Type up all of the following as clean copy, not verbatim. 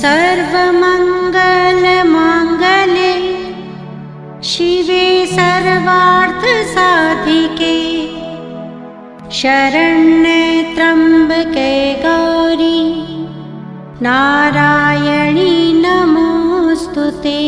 सर्वमङ्गलमाङ्गल्ये शिवे सर्वार्थसाधिके शरण्ये त्र्यम्बके गौरी नारायणी नमोऽस्तुते।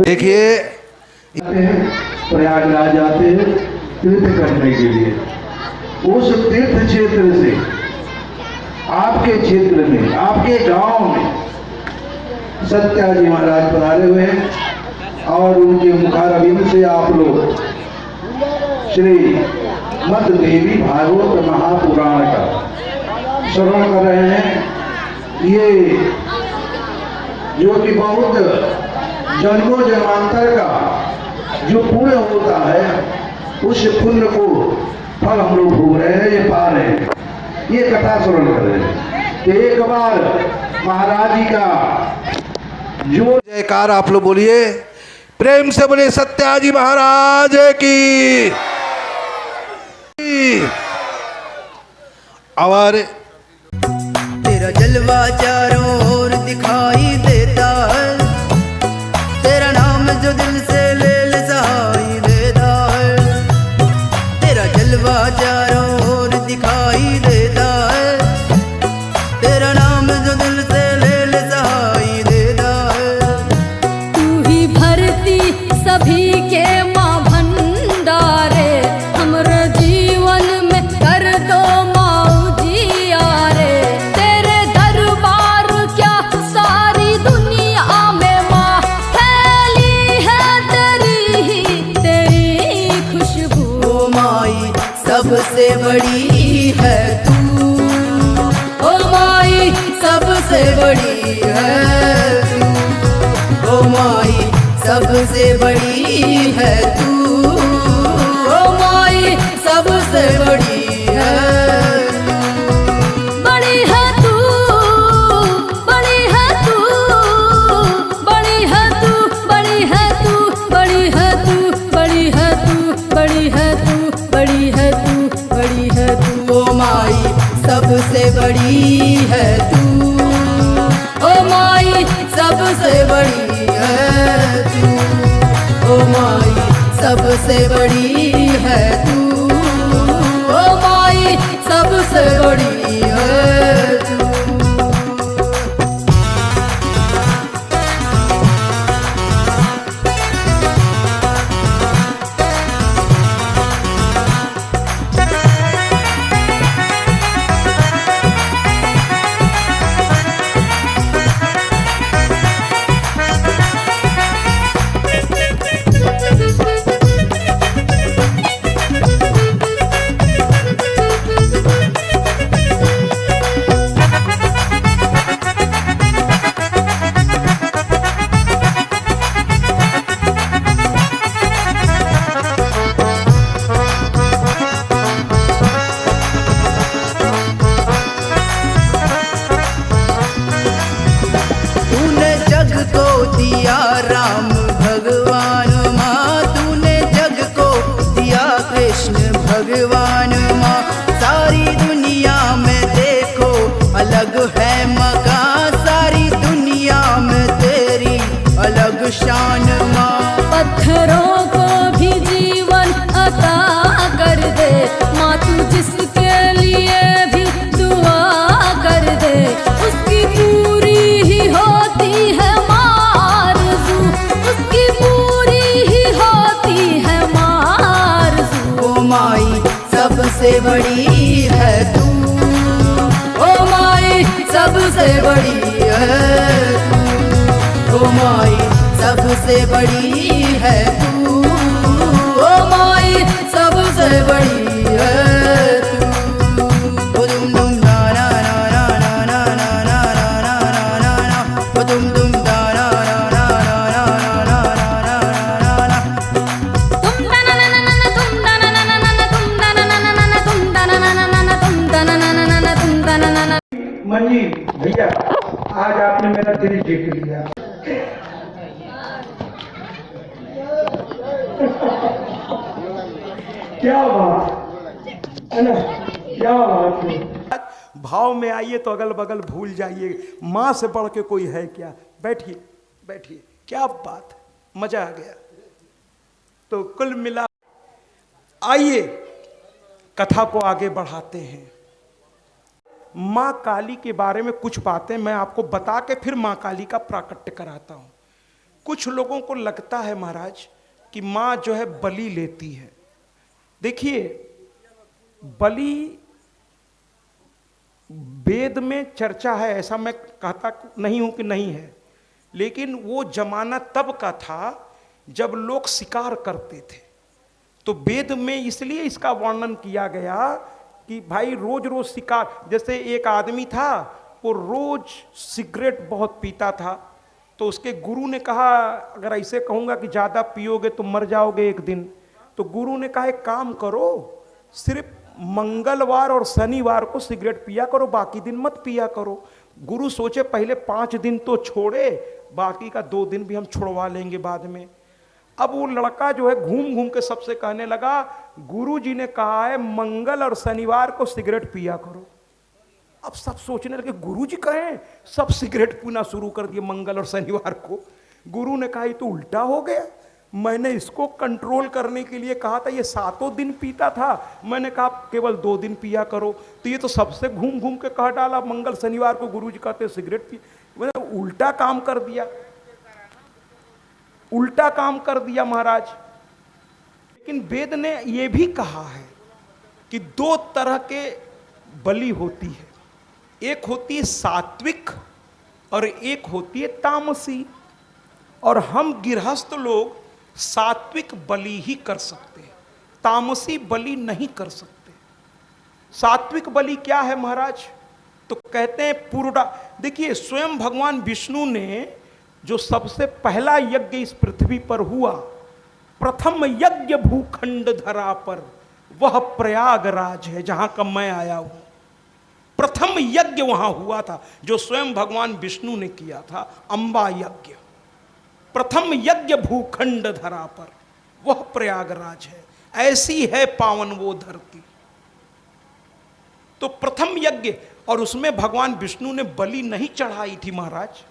देखिए प्रयागराज आते तीर्थ करने के लिए, उस तीर्थ क्षेत्र से आपके क्षेत्र में, आपके गांव में सत्याजी महाराज पधारे हुए हैं और उनके मुखारविंद से आप लोग श्री मद देवी भागवत महापुराण का श्रवण कर रहे हैं। ये जो कि बहुत जन्मों जन्मांतर का जो पुण्य होता है, उस पुण्य को फल हम लोग भोग रहे हैं, ये पा रहे हैं, ये कथा श्रवण कर रहे हैं। तो एक बार महाराज जी का जो जयकार आप लोग बोलिए, प्रेम से बोलिए सत्याजी महाराज की। और तेरा जलवा चारों ओर दिखाई देता है, तेरा नाम जो दिल से ले ले सहाई देता है। तेरा जलवा चारों ओर दिखाई देता है, तेरा नाम जो दिल से ले ले सहाई देता है। तू ही भरती सभी के माँ भंडारे, हमरे जीवन में कर दो माँ उजियारे। तेरे दरबार क्या सारी दुनिया में माँ फैली है, तेरी खुशबू। ओ माई सबसे बड़ी है तू, ओ माई सबसे बड़ी है तू। ओ माई सबसे बड़ी है तू, ओ माई सबसे बड़ी है। बड़ी है तू, बड़ी है तू, बड़ी है तू, बड़ी है तू, बड़ी है तू, बड़ी है तू, बड़ी है तू, बड़ी है तू, बड़ी है तू। ओ माई सबसे बड़ी है तू, ओ माई सबसे बड़ी है तू। ओ माई सबसे बड़ी है तू, ओ माई सबसे बड़ी है तू। राम भगवान माँ, तूने जग को दिया कृष्ण भगवान माँ। सारी दुनिया में देखो अलग है मकान, सारी दुनिया में तेरी अलग शान माँ। पत्थरों को भी जीवन अता कर दे माँ, तू जिसके लिए भी दुआ कर दे, उसकी पूरी ही होती है आरज़ू, उसकी पूरी ही होती है आरज़ू। ओ माई सबसे बड़ी है तू, ओ माई सबसे बड़ी है तू, ओ माई सबसे बड़ी है तू, ओ माई सबसे बड़ी है तू। ओ दुम दुम ना ना ना ना ना ना ना ना ना ना ना ना, ओ दुम दुम ना ना ना ना ना ना ना ना ना ना ना। तुम दाना ना ना ना तुम दाना ना ना ना तुम दाना ना ना ना तुम दाना ना ना ना तुम दाना ना ना ना तुम दाना ना ना। मंजी भैया, आज आपने मेरा दिल जीत लिया। क्या बात है ना, क्या बात है। भाव में आइए तो अगल बगल भूल जाइए, माँ से बढ़ के कोई है क्या। बैठिए बैठिए, क्या बात है, मजा आ गया। तो कुल मिला, आइए कथा को आगे बढ़ाते हैं। माँ काली के बारे में कुछ बातें मैं आपको बता के फिर माँ काली का प्राकट्य कराता हूं। कुछ लोगों को लगता है महाराज कि माँ जो है बलि लेती है। देखिए, बलि वेद में चर्चा है, ऐसा मैं कहता नहीं हूं कि नहीं है, लेकिन वो जमाना तब का था जब लोग शिकार करते थे। तो वेद में इसलिए इसका वर्णन किया गया कि भाई रोज रोज शिकार, जैसे एक आदमी था वो रोज सिगरेट बहुत पीता था, तो उसके गुरु ने कहा अगर ऐसे कहूँगा कि ज़्यादा पियोगे तो मर जाओगे एक दिन। तो गुरु ने कहा एक काम करो, सिर्फ मंगलवार और शनिवार को सिगरेट पिया करो, बाकी दिन मत पिया करो। गुरु सोचे पहले 5 दिन तो छोड़े, बाकी का 2 दिन भी हम छुड़वा लेंगे बाद में। अब वो लड़का जो है घूम घूम के सबसे कहने लगा गुरु जी ने कहा है मंगल और शनिवार को सिगरेट पिया करो। अब सब सोचने लगे गुरु जी कहें, सब सिगरेट पीना शुरू कर दिए मंगल और शनिवार को। गुरु ने कहा ये तो उल्टा हो गया, मैंने इसको कंट्रोल करने के लिए कहा था, ये 7 दिन पीता था, मैंने कहा केवल 2 दिन पिया करो, तो ये तो सबसे घूम घूम के कह डाला मंगल शनिवार को गुरु जी कहते सिगरेट पी। मैंने उल्टा काम कर दिया, उल्टा काम कर दिया महाराज। लेकिन वेद ने यह भी कहा है कि 2 तरह के बलि होती है, एक होती है सात्विक और एक होती है तामसी। और हम गृहस्थ लोग सात्विक बलि ही कर सकते हैं, तामसी बलि नहीं कर सकते। सात्विक बलि क्या है महाराज? तो कहते हैं पुरुडा। देखिए, स्वयं भगवान विष्णु ने जो सबसे पहला यज्ञ इस पृथ्वी पर हुआ, प्रथम यज्ञ भूखंड धरा पर, वह प्रयागराज है जहां का मैं आया हूं। प्रथम यज्ञ वहां हुआ था जो स्वयं भगवान विष्णु ने किया था, अंबा यज्ञ। प्रथम यज्ञ भूखंड धरा पर, वह प्रयागराज है। ऐसी है पावन वो धरती। तो प्रथम यज्ञ, और उसमें भगवान विष्णु ने बलि नहीं चढ़ाई थी महाराज,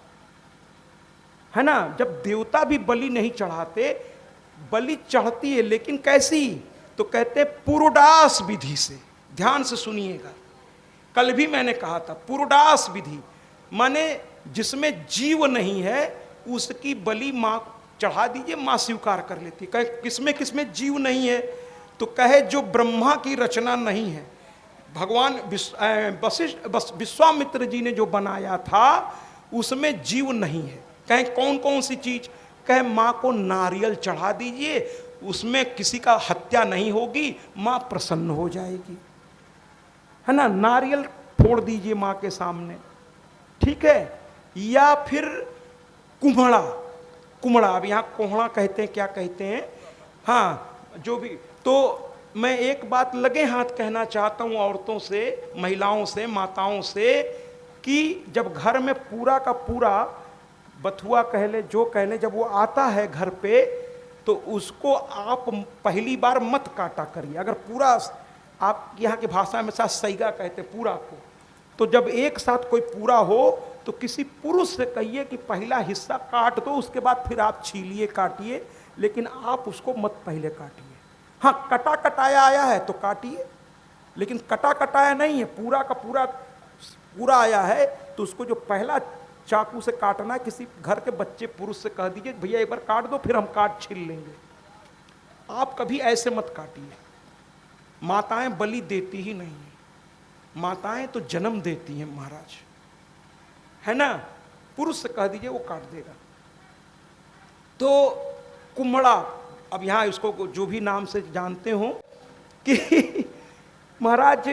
है ना। जब देवता भी बलि नहीं चढ़ाते, बलि चढ़ती है, लेकिन कैसी? तो कहते हैं पुरुडास विधि से। ध्यान से सुनिएगा, कल भी मैंने कहा था पुरुडास विधि माने जिसमें जीव नहीं है उसकी बलि माँ चढ़ा दीजिए, माँ स्वीकार कर लेती। कहे किसमें किसमें जीव नहीं है? तो कहे जो ब्रह्मा की रचना नहीं है, भगवान विश्वामित्र जी ने जो बनाया था उसमें जीव नहीं है। कहे कौन कौन सी चीज? कहे माँ को नारियल चढ़ा दीजिए, उसमें किसी का हत्या नहीं होगी, माँ प्रसन्न हो जाएगी, है ना। नारियल फोड़ दीजिए माँ के सामने, ठीक है। या फिर कुम्हड़ा, कुम्हड़ा, अब यहाँ कोहड़ा कहते हैं, क्या कहते हैं, हाँ जो भी। तो मैं एक बात लगे हाथ कहना चाहता हूँ औरतों से, महिलाओं से, माताओं से, कि जब घर में पूरा का पूरा बथुआ कह ले, जो कह ले, जब वो आता है घर पे तो उसको आप पहली बार मत काटा करिए। अगर पूरा, आप यहाँ की भाषा में साथ सैगा कहते पूरा को, तो जब एक साथ कोई पूरा हो तो किसी पुरुष से कहिए कि पहला हिस्सा काट दो, उसके बाद फिर आप छीलिए काटिए, लेकिन आप उसको मत पहले काटिए। हाँ, कटा कटाया आया है तो काटिए, लेकिन कटा कटाया नहीं है, पूरा का पूरा आया है तो उसको जो पहला चाकू से काटना है, किसी घर के बच्चे पुरुष से कह दीजिए भैया एक बार काट दो, फिर हम काट छील लेंगे। आप कभी ऐसे मत काटिए। माताएं बलि देती ही नहीं है, माताएं तो जन्म देती हैं महाराज, है ना। पुरुष से कह दीजिए वो काट देगा। तो कुम्हड़ा, अब यहाँ इसको जो भी नाम से जानते हो कि महाराज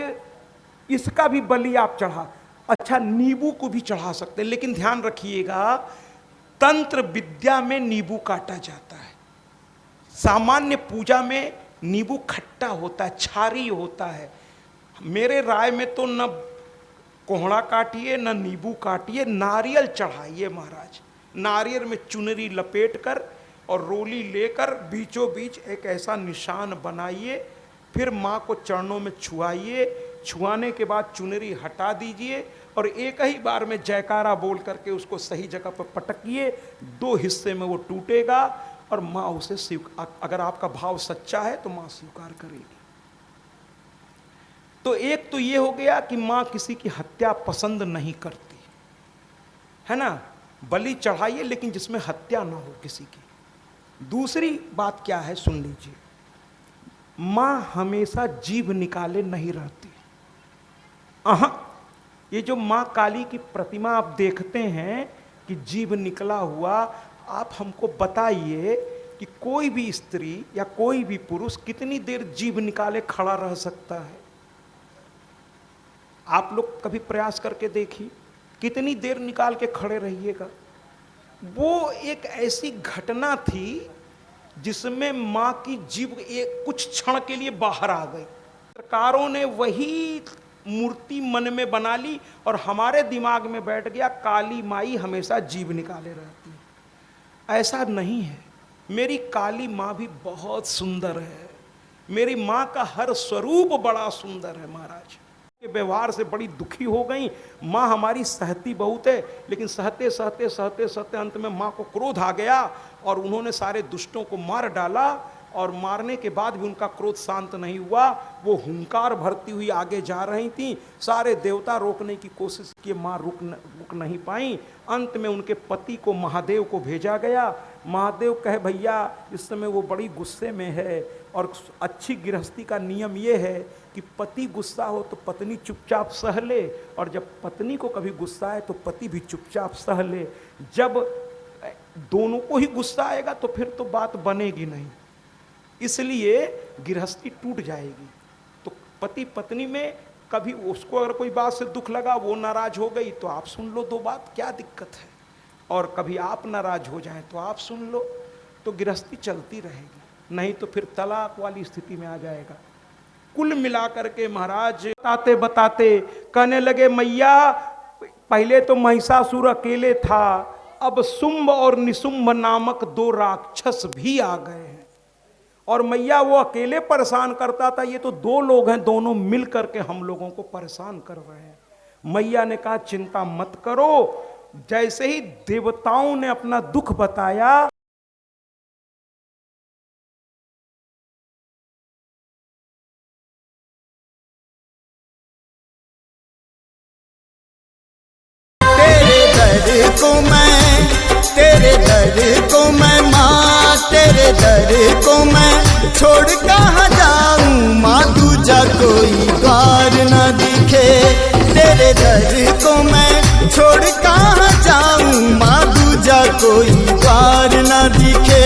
इसका भी बलि आप चढ़ा, अच्छा नींबू को भी चढ़ा सकते हैं, लेकिन ध्यान रखिएगा तंत्र विद्या में नींबू काटा जाता है। सामान्य पूजा में नींबू खट्टा होता है, क्षारी होता है। मेरे राय में तो न कोहड़ा काटिए न नींबू काटिए, नारियल चढ़ाइए महाराज। नारियल में चुनरी लपेट कर और रोली लेकर बीचों बीच एक ऐसा निशान बनाइए, फिर माँ को चरणों में छुआइए। छुआने के बाद चुनरी हटा दीजिए और एक ही बार में जयकारा बोल करके उसको सही जगह पर पटकिए। 2 हिस्से में वो टूटेगा और माँ उसे अगर आपका भाव सच्चा है तो माँ स्वीकार करेगी। तो एक तो ये हो गया कि माँ किसी की हत्या पसंद नहीं करती, है ना। बलि चढ़ाइए लेकिन जिसमें हत्या ना हो किसी की। दूसरी बात क्या है, सुन लीजिए। माँ हमेशा जीभ निकाले नहीं रहती। ये जो माँ काली की प्रतिमा आप देखते हैं कि जीभ निकला हुआ, आप हमको बताइए कि कोई भी स्त्री या कोई भी पुरुष कितनी देर जीभ निकाले खड़ा रह सकता है? आप लोग कभी प्रयास करके देखिए, कितनी देर निकाल के खड़े रहिएगा। वो एक ऐसी घटना थी जिसमें माँ की जीभ एक कुछ क्षण के लिए बाहर आ गई। सरकारों ने वही मूर्ति मन में बना ली और हमारे दिमाग में बैठ गया काली माई हमेशा जीभ निकाले रहती है। ऐसा नहीं है। मेरी काली माँ भी बहुत सुंदर है, मेरी माँ का हर स्वरूप बड़ा सुंदर है महाराज। के व्यवहार से बड़ी दुखी हो गई। माँ हमारी सहती बहुत है, लेकिन सहते सहते सहते सहते अंत में माँ को क्रोध आ गया और उन्होंने सारे दुष्टों को मार डाला। और मारने के बाद भी उनका क्रोध शांत नहीं हुआ। वो हुंकार भरती हुई आगे जा रही थी। सारे देवता रोकने की कोशिश किए, माँ रुक नहीं पाई। अंत में उनके पति को महादेव को भेजा गया। महादेव कहे भैया इस समय वो बड़ी गुस्से में है और अच्छी गृहस्थी का नियम ये है कि पति गुस्सा हो तो पत्नी चुपचाप सह ले, और जब पत्नी को कभी गुस्सा आए तो पति भी चुपचाप सह ले। जब दोनों को ही गुस्सा आएगा तो फिर तो बात बनेगी नहीं, इसलिए गृहस्थी टूट जाएगी। तो पति पत्नी में कभी उसको अगर कोई बात से दुख लगा, वो नाराज हो गई तो आप सुन लो 2 बात, क्या दिक्कत है। और कभी आप नाराज हो जाएं तो आप सुन लो, तो गृहस्थी चलती रहेगी। नहीं तो फिर तलाक वाली स्थिति में आ जाएगा। कुल मिलाकर के महाराज बताते बताते कहने लगे मैया पहले तो महिषासुर अकेले था, अब शुंभ और निशुंभ नामक 2 राक्षस भी आ गए हैं। और मैया वो अकेले परेशान करता था, ये तो 2 लोग हैं, दोनों मिल करके हम लोगों को परेशान कर रहे हैं। मैया ने कहा चिंता मत करो। जैसे ही देवताओं ने अपना दुख बताया, तेरे दर को मैं माँ, तेरे दर को मैं छोड़ कहाँ जाऊँ माँ, दूजा कोई द्वार न दिखे। तेरे दर को मैं छोड़ कहाँ जाऊँ माँ, दूजा कोई द्वार न दिखे।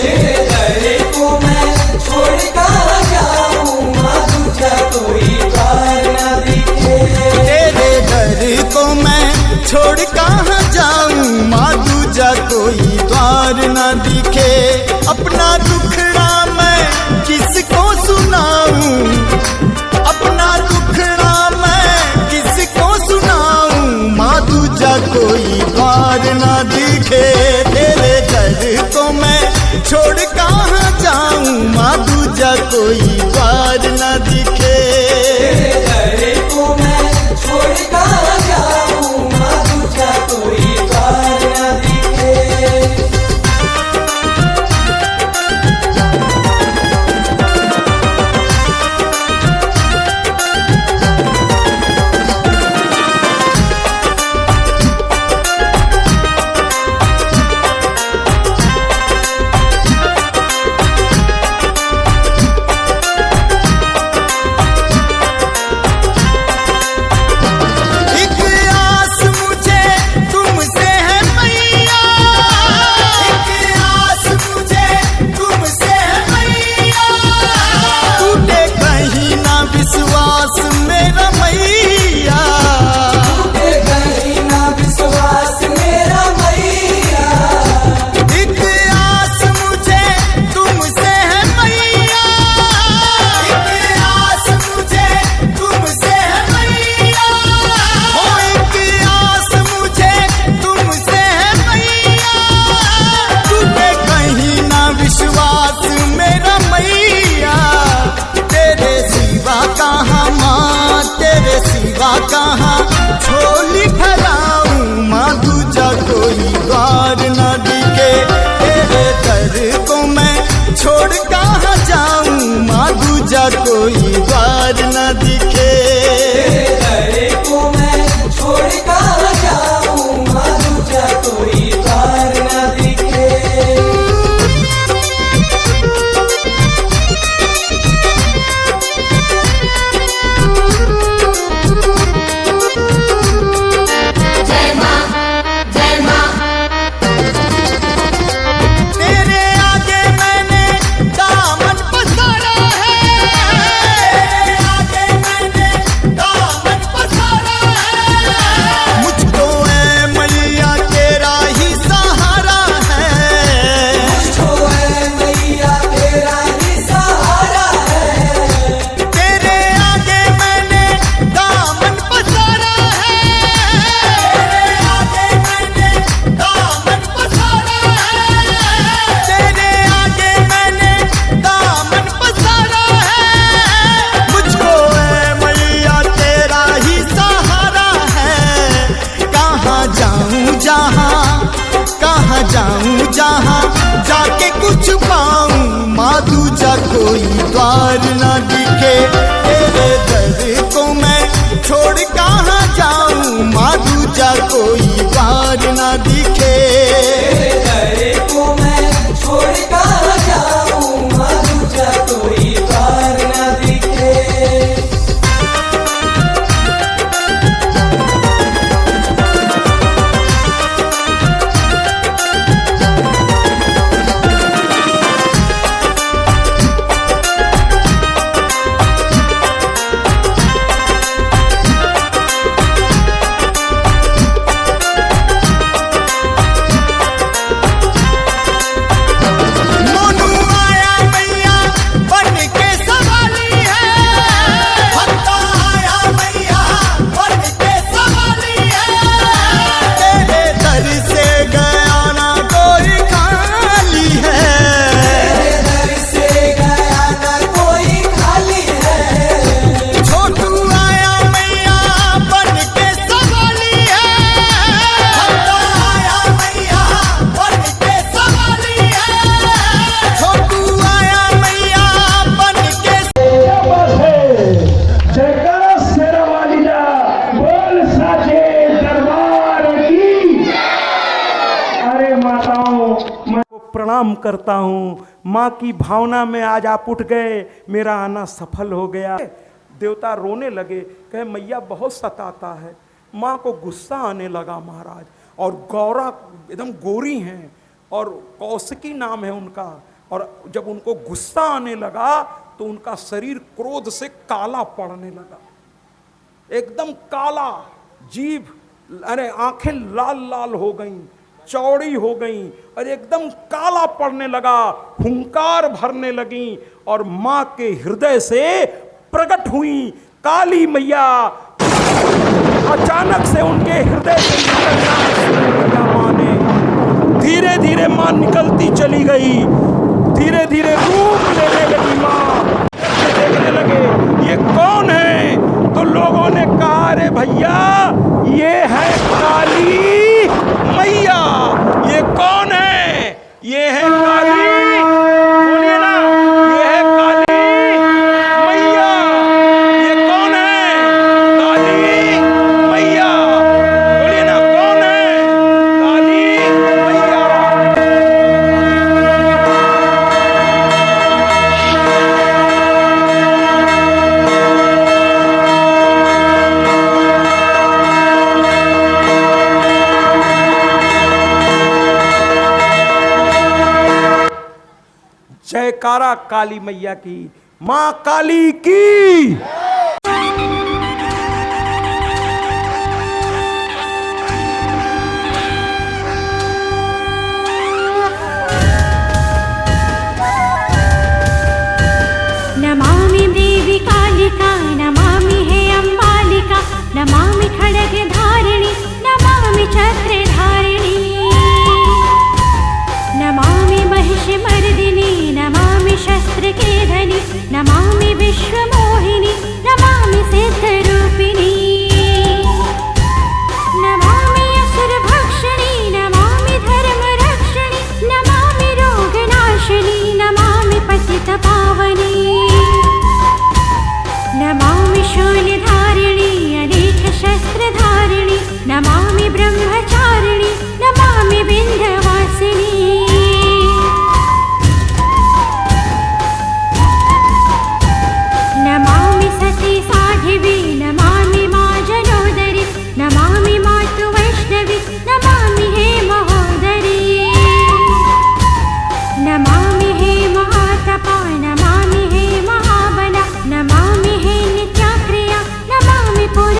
तेरे दर को मैं छोड़ कहाँ जाऊँ माँ, दूजा कोई द्वार न दिखे। तेरे दर को मैं छोड़ कहाँ जाऊँ माँ, दूजा कोई द्वार न दिखे। अपना दुखड़ा मैं किसको सुनाऊँ, अपना दुखड़ा मैं किसको सुनाऊँ माँ, दूजा कोई द्वार न दिखे। छोड़ कहाँ जाऊं माँ दूजा कोई द्वार न दिखे। तेरे दर को मैं छोड़ कहाँ जाऊं माँ दूजा कोई द्वार न दिखे। कहाँ झोली फैलाऊं माँ दूजा कोई द्वार न दिखे। तेरे दर को मैं छोड़ कहाँ जाऊं माँ दूजा कोई द्वार न दिखे। तेरे दर को मैं छोड़ कहाँ जाऊं माँ दूजा कोई द्वार न दिखे। जाऊं जहाँ जाके कुछ पाऊं माँ दूजा कोई द्वार न दिखे। तेरे दर को मैं छोड़ कहाँ जाऊं माँ दूजा कोई द्वार न दिखे। तेरे दर को मैं छोड़ कहाँ जाऊं माँ दूजा कोई द्वार न दिखे। प्रणाम करता हूँ। माँ की भावना में आज आप उठ गए, मेरा आना सफल हो गया। देवता रोने लगे, कहे मैया बहुत सताता है। माँ को गुस्सा आने लगा महाराज। और गौरा एकदम गोरी हैं और कौशिकी नाम है उनका। और जब उनको गुस्सा आने लगा तो उनका शरीर क्रोध से काला पड़ने लगा, एकदम काला। जीभ, अरे आंखें लाल लाल हो गईं, चौड़ी हो गई और एकदम काला पड़ने लगा, हुंकार भरने लगी और मां के हृदय से प्रकट हुई काली मैया। अचानक से उनके हृदय से निकलना शुरू किया मां ने। धीरे धीरे मां निकलती चली गई। धीरे धीरे रूप लेने लगी माँ। देखने लगे ये कौन है, तो लोगों ने कहा अरे भैया ये है काली मैया। ये कौन है? ये है काली, बोलिए ना, ये है काली मैया। ये कौन है? काली मैया। बोलिए ना, कौन है? काली मैया। जयकारा काली मैया की, मां काली की। नमामि देवी कालिका, नमामि हे अम्बालिका, नमामि खड्गधारिणि, नमामि छत्रधारिणि, नमामि महिषमर्दिनि, नमामि शस्त्रकेधनि, नमामि विश्वमोहिनि, नमामि सिद्धरूपिणि, नमामि असुरभक्षिणि, नमामि धर्मरक्षिणि, नमामि रोगनाशिनि, नमामि पतितपावनि, नमामि शूलधारिणि, अनेकशस्त्रधारिणि, नमामि ब्रह्मचारिणि, नमामि विन्ध्यवासिनि, नमामि सती साध्वी, नमामि मां जनोदरि, नमामि मातु वैष्णवी, नमामि हे महोदरी, नमामि हे महातपा, नमामि हे महाबला, नमामि हे नित्याक्रिया, नमामि पुर।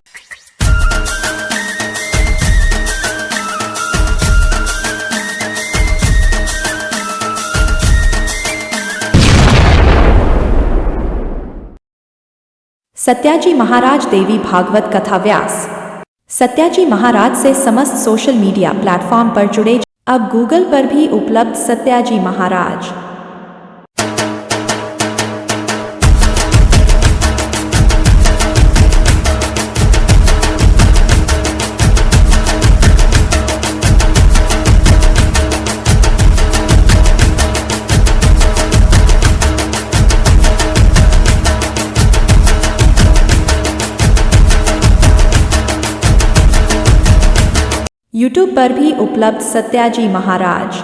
सत्याजी महाराज देवी भागवत कथा व्यास। सत्याजी महाराज से समस्त सोशल मीडिया प्लेटफॉर्म पर जुड़े। अब गूगल पर भी उपलब्ध सत्याजी महाराज। यूट्यूब पर भी उपलब्ध सत्याजी महाराज।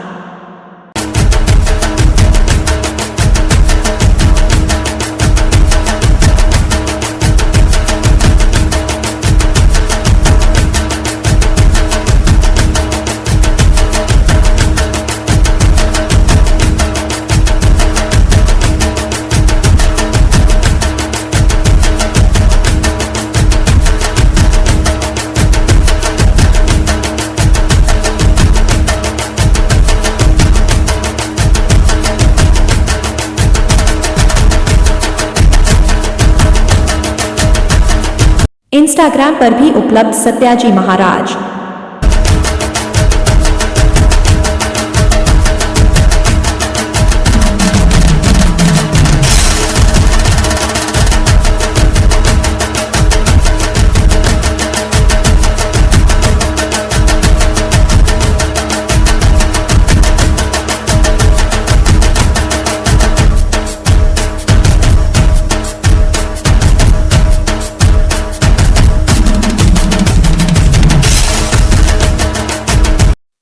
इंस्टाग्राम पर भी उपलब्ध सत्याजी महाराज।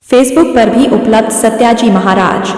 फेसबुक पर भी उपलब्ध सत्याजी महाराज।